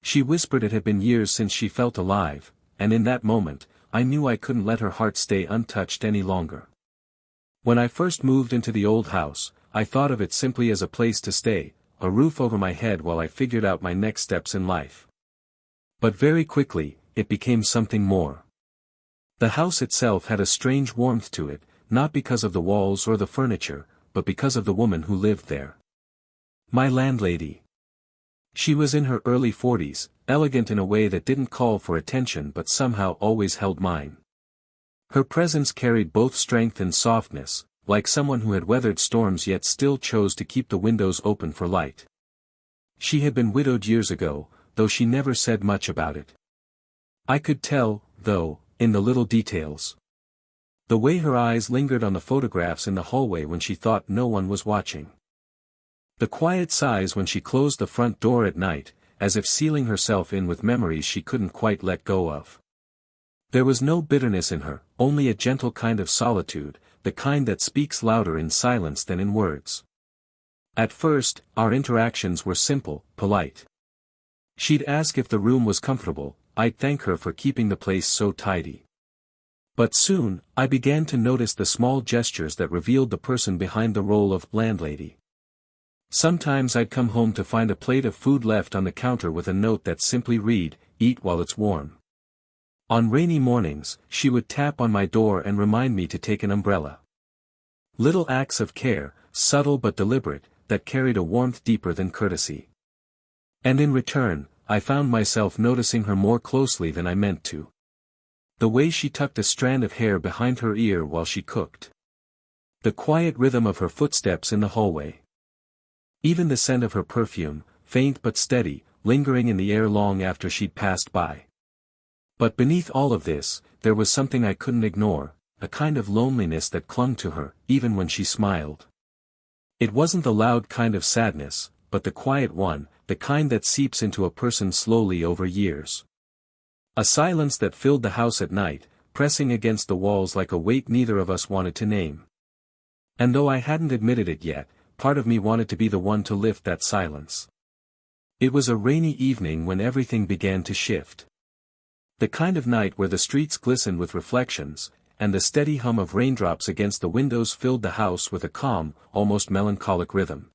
She whispered it had been years since she felt alive, and in that moment, I knew I couldn't let her heart stay untouched any longer. When I first moved into the old house, I thought of it simply as a place to stay, a roof over my head while I figured out my next steps in life. But very quickly, it became something more. The house itself had a strange warmth to it, not because of the walls or the furniture, but because of the woman who lived there. My landlady. She was in her early 40s, elegant in a way that didn't call for attention but somehow always held mine. Her presence carried both strength and softness, like someone who had weathered storms yet still chose to keep the windows open for light. She had been widowed years ago, though she never said much about it. I could tell, though, in the little details. The way her eyes lingered on the photographs in the hallway when she thought no one was watching. The quiet sighs when she closed the front door at night, as if sealing herself in with memories she couldn't quite let go of. There was no bitterness in her, only a gentle kind of solitude, the kind that speaks louder in silence than in words. At first, our interactions were simple, polite. She'd ask if the room was comfortable, I'd thank her for keeping the place so tidy. But soon, I began to notice the small gestures that revealed the person behind the role of landlady. Sometimes I'd come home to find a plate of food left on the counter with a note that simply read, "Eat while it's warm." On rainy mornings, she would tap on my door and remind me to take an umbrella. Little acts of care, subtle but deliberate, that carried a warmth deeper than courtesy. And in return, I found myself noticing her more closely than I meant to. The way she tucked a strand of hair behind her ear while she cooked. The quiet rhythm of her footsteps in the hallway. Even the scent of her perfume, faint but steady, lingering in the air long after she'd passed by. But beneath all of this, there was something I couldn't ignore, a kind of loneliness that clung to her, even when she smiled. It wasn't the loud kind of sadness, but the quiet one, the kind that seeps into a person slowly over years. A silence that filled the house at night, pressing against the walls like a weight neither of us wanted to name. And though I hadn't admitted it yet, part of me wanted to be the one to lift that silence. It was a rainy evening when everything began to shift. The kind of night where the streets glistened with reflections, and the steady hum of raindrops against the windows filled the house with a calm, almost melancholic rhythm.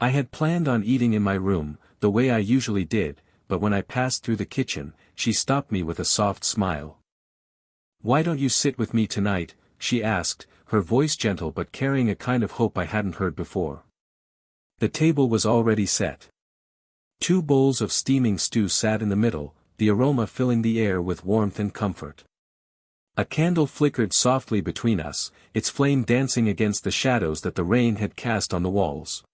I had planned on eating in my room, the way I usually did, but when I passed through the kitchen, she stopped me with a soft smile. "Why don't you sit with me tonight?" she asked, her voice gentle but carrying a kind of hope I hadn't heard before. The table was already set. 2 bowls of steaming stew sat in the middle, the aroma filling the air with warmth and comfort. A candle flickered softly between us, its flame dancing against the shadows that the rain had cast on the walls.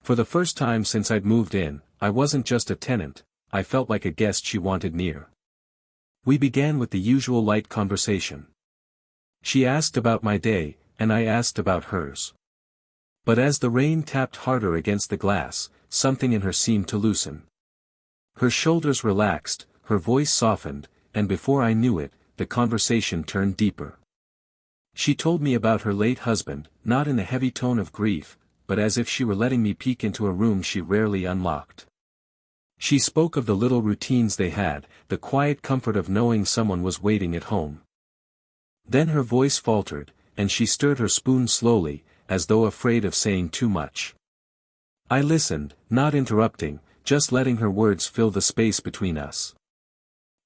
For the first time since I'd moved in, I wasn't just a tenant, I felt like a guest she wanted near. We began with the usual light conversation. She asked about my day, and I asked about hers. But as the rain tapped harder against the glass, something in her seemed to loosen. Her shoulders relaxed, her voice softened, and before I knew it, the conversation turned deeper. She told me about her late husband, not in the heavy tone of grief, but as if she were letting me peek into a room she rarely unlocked. She spoke of the little routines they had, the quiet comfort of knowing someone was waiting at home. Then her voice faltered, and she stirred her spoon slowly, as though afraid of saying too much. I listened, not interrupting, just letting her words fill the space between us.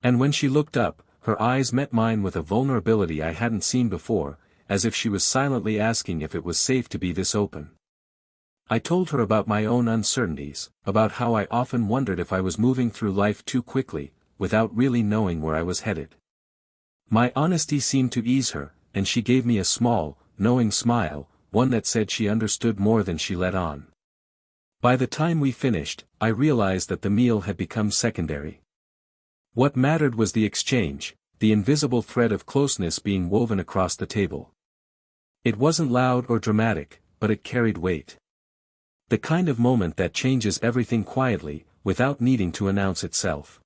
And when she looked up, her eyes met mine with a vulnerability I hadn't seen before, as if she was silently asking if it was safe to be this open. I told her about my own uncertainties, about how I often wondered if I was moving through life too quickly, without really knowing where I was headed. My honesty seemed to ease her, and she gave me a small, knowing smile, one that said she understood more than she let on. By the time we finished, I realized that the meal had become secondary. What mattered was the exchange, the invisible thread of closeness being woven across the table. It wasn't loud or dramatic, but it carried weight. The kind of moment that changes everything quietly, without needing to announce itself.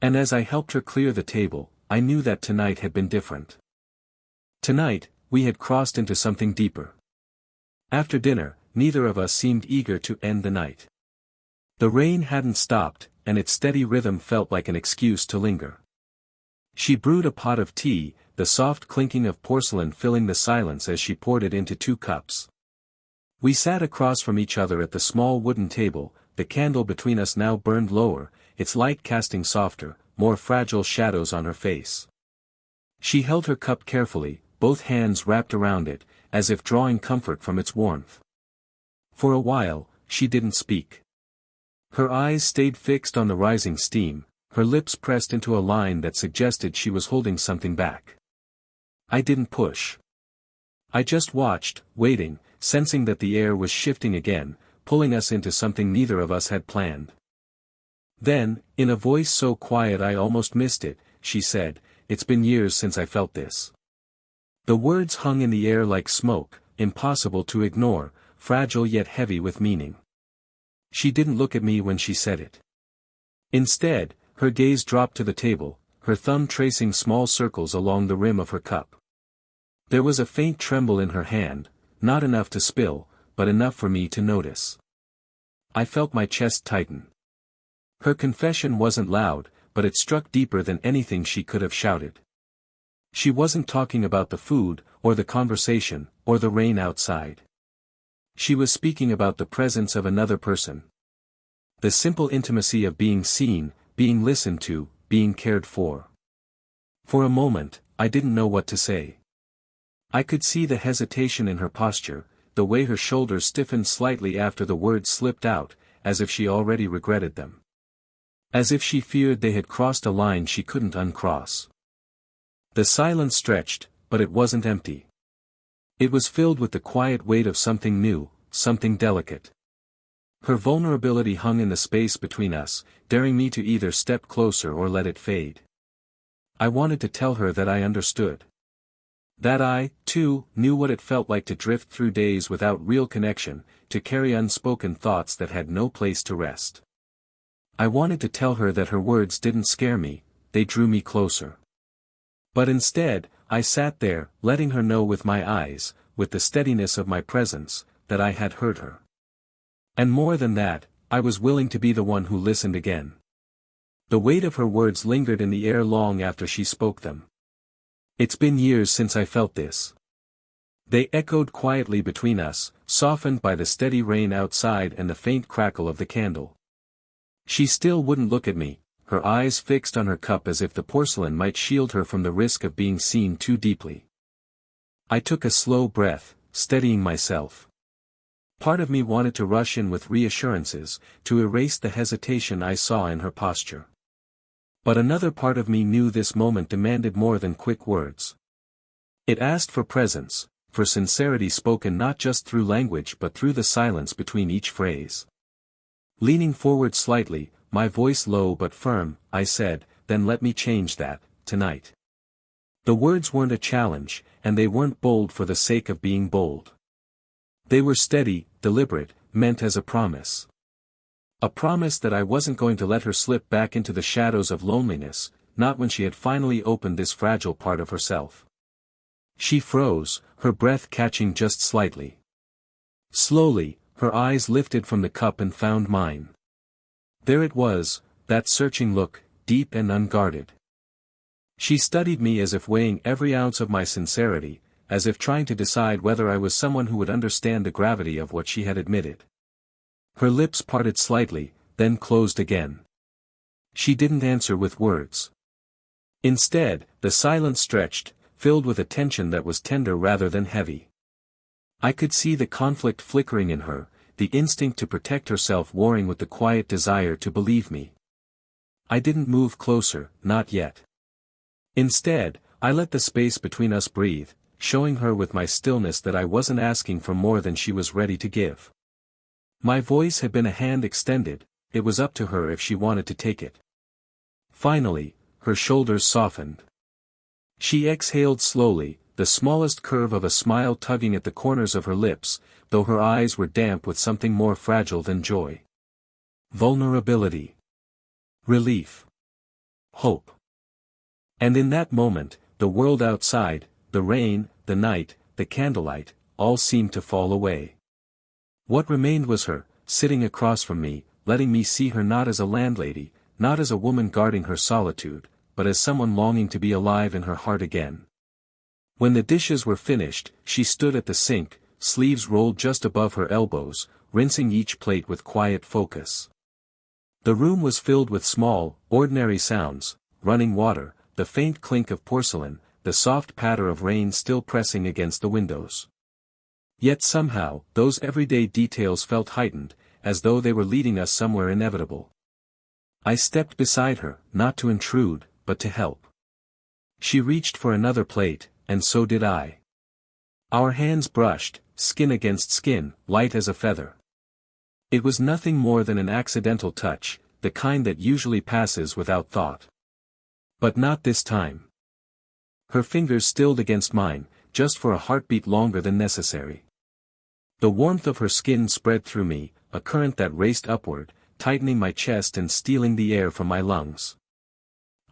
And as I helped her clear the table, I knew that tonight had been different. Tonight, we had crossed into something deeper. After dinner, neither of us seemed eager to end the night. The rain hadn't stopped, and its steady rhythm felt like an excuse to linger. She brewed a pot of tea, the soft clinking of porcelain filling the silence as she poured it into 2 cups. We sat across from each other at the small wooden table, the candle between us now burned lower, its light casting softer, more fragile shadows on her face. She held her cup carefully, both hands wrapped around it, as if drawing comfort from its warmth. For a while, she didn't speak. Her eyes stayed fixed on the rising steam, her lips pressed into a line that suggested she was holding something back. I didn't push. I just watched, waiting, sensing that the air was shifting again, pulling us into something neither of us had planned. Then, in a voice so quiet I almost missed it, she said, "It's been years since I felt this." The words hung in the air like smoke, impossible to ignore, fragile yet heavy with meaning. She didn't look at me when she said it. Instead, her gaze dropped to the table, her thumb tracing small circles along the rim of her cup. There was a faint tremble in her hand, not enough to spill, but enough for me to notice. I felt my chest tighten. Her confession wasn't loud, but it struck deeper than anything she could have shouted. She wasn't talking about the food, or the conversation, or the rain outside. She was speaking about the presence of another person. The simple intimacy of being seen, being listened to, being cared for. For a moment, I didn't know what to say. I could see the hesitation in her posture, the way her shoulders stiffened slightly after the words slipped out, as if she already regretted them. As if she feared they had crossed a line she couldn't uncross. The silence stretched, but it wasn't empty. It was filled with the quiet weight of something new, something delicate. Her vulnerability hung in the space between us, daring me to either step closer or let it fade. I wanted to tell her that I understood. That I, too, knew what it felt like to drift through days without real connection, to carry unspoken thoughts that had no place to rest. I wanted to tell her that her words didn't scare me, they drew me closer. But instead, I sat there, letting her know with my eyes, with the steadiness of my presence, that I had heard her. And more than that, I was willing to be the one who listened again. The weight of her words lingered in the air long after she spoke them. "It's been years since I felt this." They echoed quietly between us, softened by the steady rain outside and the faint crackle of the candle. She still wouldn't look at me, her eyes fixed on her cup as if the porcelain might shield her from the risk of being seen too deeply. I took a slow breath, steadying myself. Part of me wanted to rush in with reassurances, to erase the hesitation I saw in her posture. But another part of me knew this moment demanded more than quick words. It asked for presence, for sincerity spoken not just through language but through the silence between each phrase. Leaning forward slightly, my voice low but firm, I said, "Then let me change that, tonight." The words weren't a challenge, and they weren't bold for the sake of being bold. They were steady, deliberate, meant as a promise. A promise that I wasn't going to let her slip back into the shadows of loneliness, not when she had finally opened this fragile part of herself. She froze, her breath catching just slightly. Slowly, her eyes lifted from the cup and found mine. There it was, that searching look, deep and unguarded. She studied me as if weighing every ounce of my sincerity, as if trying to decide whether I was someone who would understand the gravity of what she had admitted. Her lips parted slightly, then closed again. She didn't answer with words. Instead, the silence stretched, filled with a tension that was tender rather than heavy. I could see the conflict flickering in her, the instinct to protect herself warring with the quiet desire to believe me. I didn't move closer, not yet. Instead, I let the space between us breathe, showing her with my stillness that I wasn't asking for more than she was ready to give. My voice had been a hand extended, it was up to her if she wanted to take it. Finally, her shoulders softened. She exhaled slowly, the smallest curve of a smile tugging at the corners of her lips, though her eyes were damp with something more fragile than joy. Vulnerability. Relief. Hope. And in that moment, the world outside, the rain, the night, the candlelight, all seemed to fall away. What remained was her, sitting across from me, letting me see her not as a landlady, not as a woman guarding her solitude, but as someone longing to be alive in her heart again. When the dishes were finished, she stood at the sink, sleeves rolled just above her elbows, rinsing each plate with quiet focus. The room was filled with small, ordinary sounds: running water, the faint clink of porcelain, the soft patter of rain still pressing against the windows. Yet somehow, those everyday details felt heightened, as though they were leading us somewhere inevitable. I stepped beside her, not to intrude, but to help. She reached for another plate, and so did I. Our hands brushed, skin against skin, light as a feather. It was nothing more than an accidental touch, the kind that usually passes without thought. But not this time. Her fingers stilled against mine, just for a heartbeat longer than necessary. The warmth of her skin spread through me, a current that raced upward, tightening my chest and stealing the air from my lungs.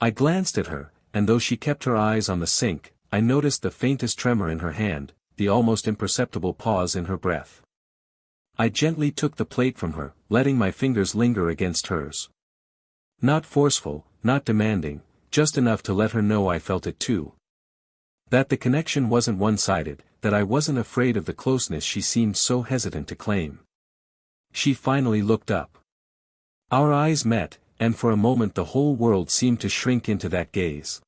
I glanced at her, and though she kept her eyes on the sink, I noticed the faintest tremor in her hand, the almost imperceptible pause in her breath. I gently took the plate from her, letting my fingers linger against hers. Not forceful, not demanding, just enough to let her know I felt it too. That the connection wasn't one-sided, that I wasn't afraid of the closeness she seemed so hesitant to claim. She finally looked up. Our eyes met, and for a moment the whole world seemed to shrink into that gaze.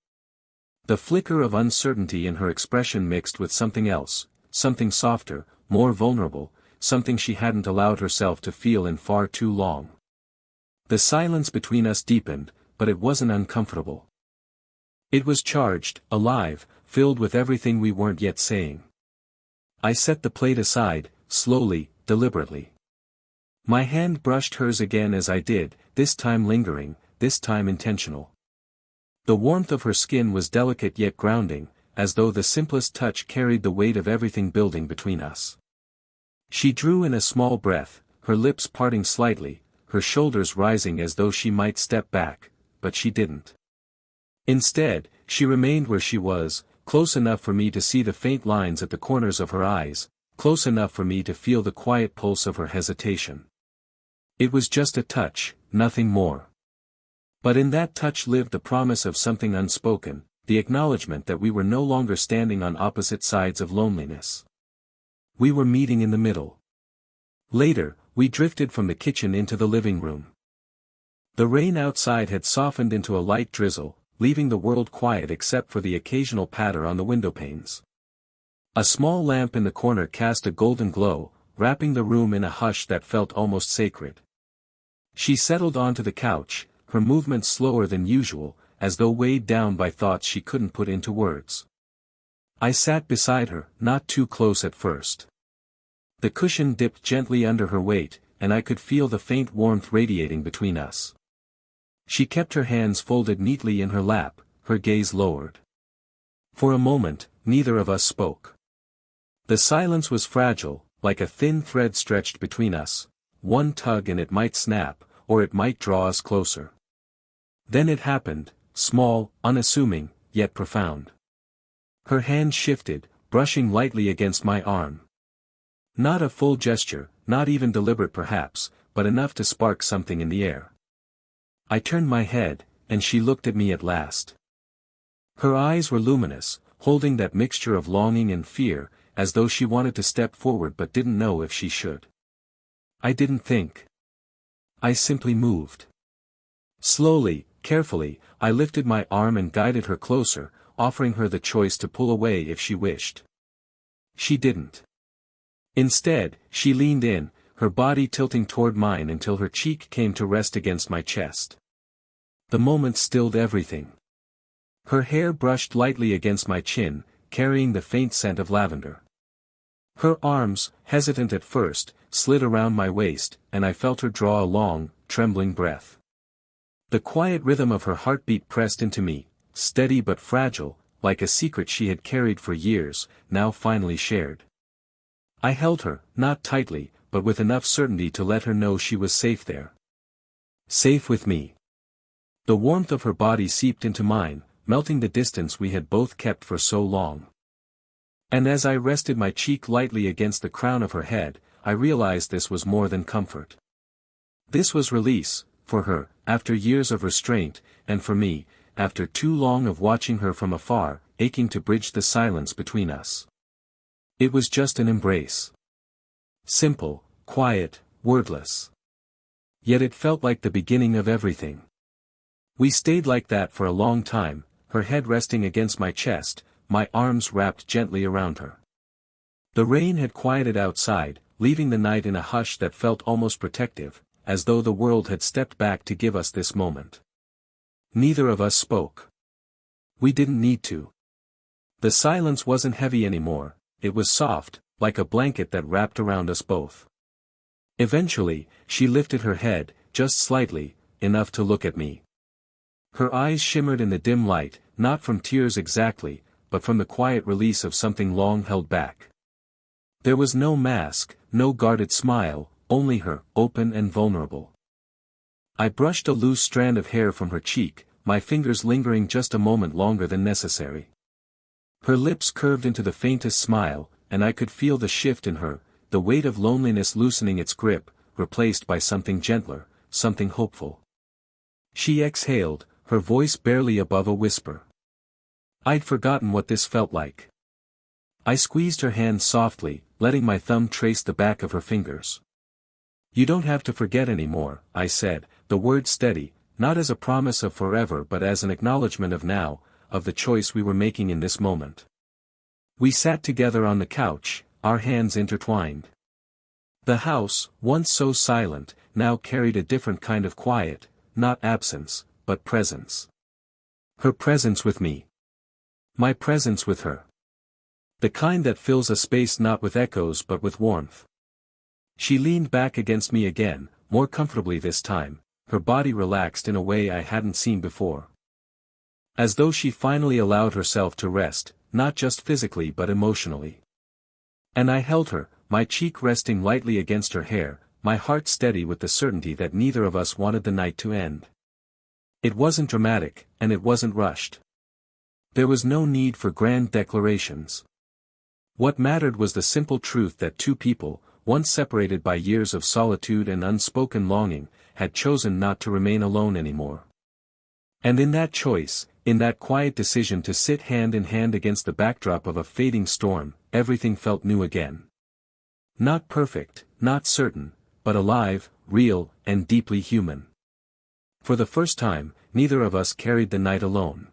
The flicker of uncertainty in her expression mixed with something else, something softer, more vulnerable, something she hadn't allowed herself to feel in far too long. The silence between us deepened, but it wasn't uncomfortable. It was charged, alive, filled with everything we weren't yet saying. I set the plate aside, slowly, deliberately. My hand brushed hers again as I did, this time lingering, this time intentional. The warmth of her skin was delicate yet grounding, as though the simplest touch carried the weight of everything building between us. She drew in a small breath, her lips parting slightly, her shoulders rising as though she might step back, but she didn't. Instead, she remained where she was, close enough for me to see the faint lines at the corners of her eyes, close enough for me to feel the quiet pulse of her hesitation. It was just a touch, nothing more. But in that touch lived the promise of something unspoken, the acknowledgement that we were no longer standing on opposite sides of loneliness. We were meeting in the middle. Later, we drifted from the kitchen into the living room. The rain outside had softened into a light drizzle, leaving the world quiet except for the occasional patter on the windowpanes. A small lamp in the corner cast a golden glow, wrapping the room in a hush that felt almost sacred. She settled onto the couch, her movements slower than usual, as though weighed down by thoughts she couldn't put into words. I sat beside her, not too close at first. The cushion dipped gently under her weight, and I could feel the faint warmth radiating between us. She kept her hands folded neatly in her lap, her gaze lowered. For a moment, neither of us spoke. The silence was fragile, like a thin thread stretched between us. One tug and it might snap, or it might draw us closer. Then it happened, small, unassuming, yet profound. Her hand shifted, brushing lightly against my arm. Not a full gesture, not even deliberate perhaps, but enough to spark something in the air. I turned my head, and she looked at me at last. Her eyes were luminous, holding that mixture of longing and fear, as though she wanted to step forward but didn't know if she should. I didn't think. I simply moved. Slowly, carefully, I lifted my arm and guided her closer, offering her the choice to pull away if she wished. She didn't. Instead, she leaned in, her body tilting toward mine until her cheek came to rest against my chest. The moment stilled everything. Her hair brushed lightly against my chin, carrying the faint scent of lavender. Her arms, hesitant at first, slid around my waist, and I felt her draw a long, trembling breath. The quiet rhythm of her heartbeat pressed into me, steady but fragile, like a secret she had carried for years, now finally shared. I held her, not tightly, but with enough certainty to let her know she was safe there. Safe with me. The warmth of her body seeped into mine, melting the distance we had both kept for so long. And as I rested my cheek lightly against the crown of her head, I realized this was more than comfort. This was release, for her, after years of restraint, and for me, after too long of watching her from afar, aching to bridge the silence between us. It was just an embrace. Simple, quiet, wordless. Yet it felt like the beginning of everything. We stayed like that for a long time, her head resting against my chest, my arms wrapped gently around her. The rain had quieted outside, leaving the night in a hush that felt almost protective, as though the world had stepped back to give us this moment. Neither of us spoke. We didn't need to. The silence wasn't heavy anymore, it was soft, like a blanket that wrapped around us both. Eventually, she lifted her head, just slightly, enough to look at me. Her eyes shimmered in the dim light, not from tears exactly, but from the quiet release of something long held back. There was no mask, no guarded smile, only her, open and vulnerable. I brushed a loose strand of hair from her cheek, my fingers lingering just a moment longer than necessary. Her lips curved into the faintest smile, and I could feel the shift in her, the weight of loneliness loosening its grip, replaced by something gentler, something hopeful. She exhaled, her voice barely above a whisper. I'd forgotten what this felt like. I squeezed her hand softly, letting my thumb trace the back of her fingers. You don't have to forget anymore, I said, the word steady, not as a promise of forever but as an acknowledgement of now, of the choice we were making in this moment. We sat together on the couch, our hands intertwined. The house, once so silent, now carried a different kind of quiet, not absence, but presence. Her presence with me. My presence with her. The kind that fills a space not with echoes but with warmth. She leaned back against me again, more comfortably this time, her body relaxed in a way I hadn't seen before. As though she finally allowed herself to rest, not just physically but emotionally. And I held her, my cheek resting lightly against her hair, my heart steady with the certainty that neither of us wanted the night to end. It wasn't dramatic, and it wasn't rushed. There was no need for grand declarations. What mattered was the simple truth that two people, once separated by years of solitude and unspoken longing, had chosen not to remain alone anymore. And in that choice, in that quiet decision to sit hand in hand against the backdrop of a fading storm, everything felt new again. Not perfect, not certain, but alive, real, and deeply human. For the first time, neither of us carried the night alone.